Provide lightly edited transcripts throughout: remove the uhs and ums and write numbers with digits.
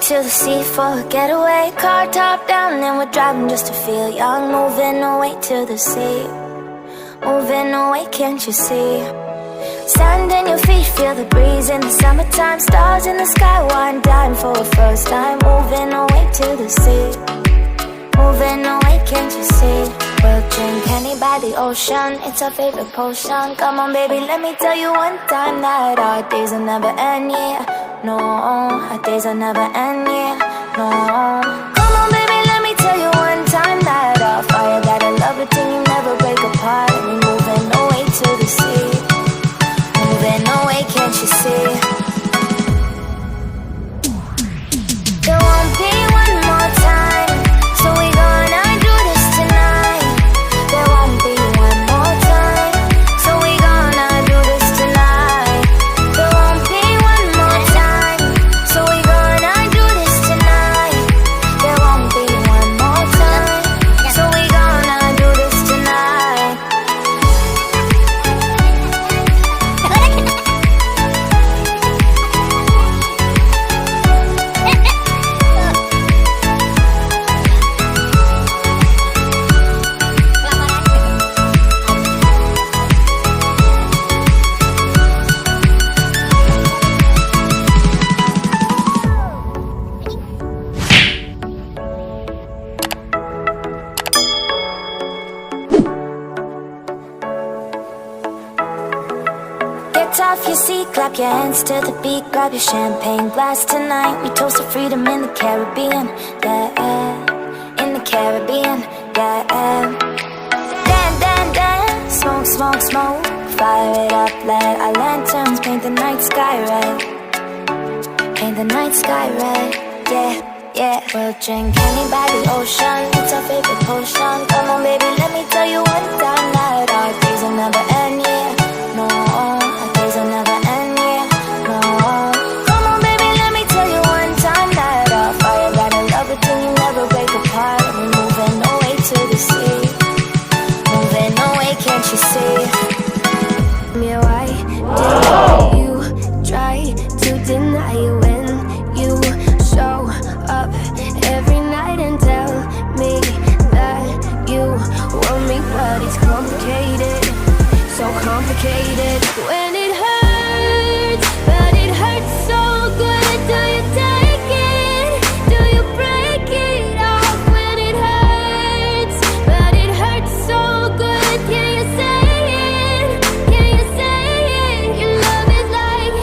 To the sea for a getaway, car top down and we're driving just to feel young. Moving away to the sea, moving away, can't you see? Sand in your feet, feel the breeze in the summertime. Stars in the sky, one dime for a first time. Moving away to the sea, moving away, can't you see? We'll drink honey by the ocean, it's our favorite potion. Come on baby, let me tell you one time that our days will never end, yeah. No, our days will never end, yeah. No. Come on baby, let me tell you one time that our fire got a love it till you never break apart. And we're moving away to the sea, moving away, can't you see? There won't be one more time, so we gonna do this tonight. There won't be one more time, so we gonna do this tonight. There won't be one more time, so we gonna do this tonight. There won't be one more time, so we gonna do this tonight. Get off your seat, clap your hands to the beat. Grab your champagne glass tonight. We toast to freedom in the Caribbean, yeah. In the Caribbean, yeah. Dan, dan, dan, smoke, smoke, smoke. Fire it up, let our lanterns paint the night sky red. Paint the night sky red, yeah, yeah. We'll drink honey by the ocean, it's our favorite potion. Come on baby, let me tell you one time that our days will never end, yeah. No, our days will never end, yeah. No. Come on baby, let me tell you one time that our fire got a love it till you never break apart. And we're moving away to the sea, moving away, can't you see? Me, why do you try to deny when you show up every night and tell me that you want me? But it's complicated, so complicated. When it hurts, but it hurts so good. Do you take it? Do you break it off? When it hurts, but it hurts so good. Can you say it? Can you say it? Your love is like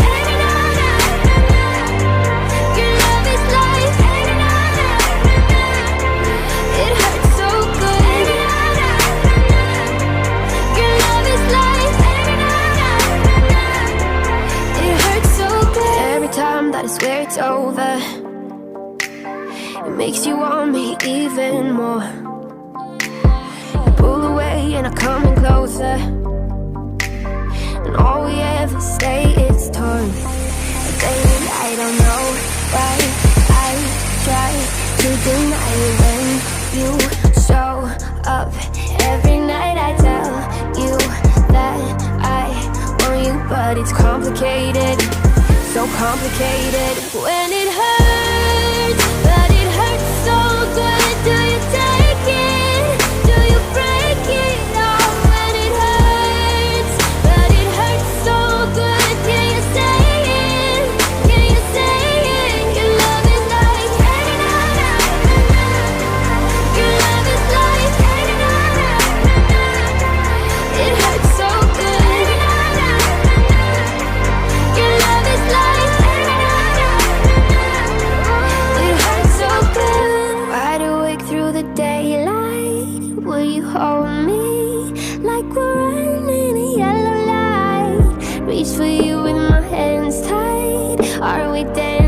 your love is like it hurts so good. Your love is like it hurts so good. Every time that I swear it's over, it makes you want me even more. You pull away and I come in closer, and all we ever say is torn. But baby, I don't know why I try to deny you when you show up every night. I tell you that I want you, but it's complicated, so complicated. When it hurts, but it hurts so good. Do you take it? Do you break it off? When it hurts, but it hurts so good. Can you say it? Can you say it? Your love is like your love is like it hurts so good. Your love is like we did